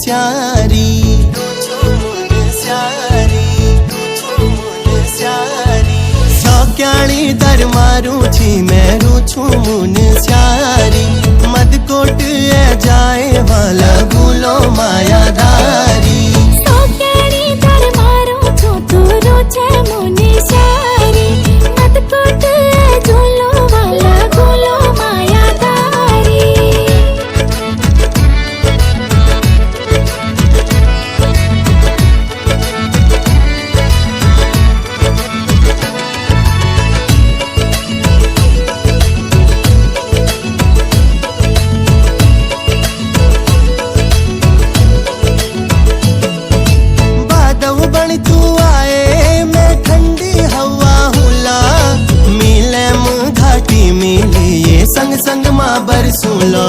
स्यारी सौक्याणी दरमारू छी मैं रूछू मुन स्यारी मदकोट ए जाए वाला गुलो मायादारी सौक्याणी दरमारू छू तू रूछे मुन स्यारी मदकोट ए झूलो वाला गुलो मायादारी तू आए मैं ठंडी हवा हुला मिले घाटी मिले ये संग संग माँ बरसूला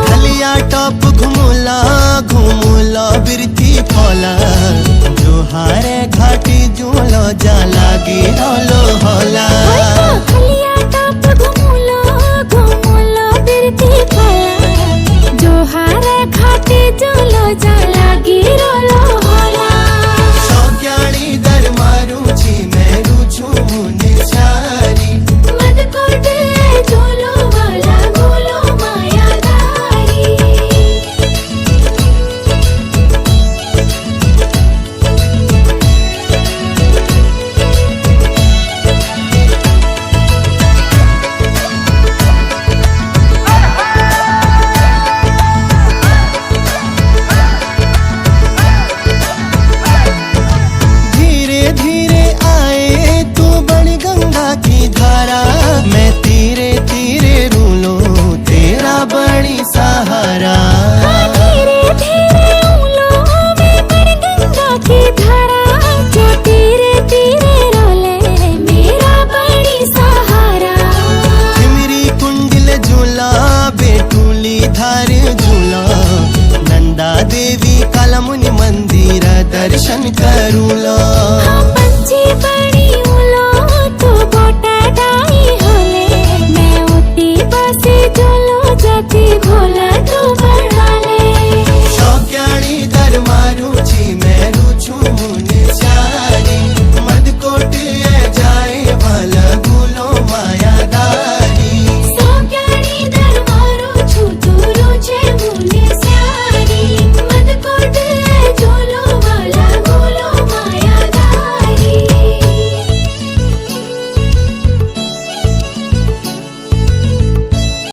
खलिया टॉप घुमूला घुमूला बिरती फौला जो हारे घाटी झूलो जा लागी रोलो होला सौक्याणी दरमारू छी मैं रूछू मुन स्यारी मदकोट ए झूलो वाला गुलो मायादारी मैं तीरे तीरे रूलो तेरा बड़ी सहारा धीरे धीरे रूलो मैं बड़ी गंगा की धारा जो तीरे तीरे रोले मेरा बड़ी सहारा मेरी कुंडल झूला बेटूली धार झूला नंदा देवी कालमुनि मंदिर दर्शन करूला।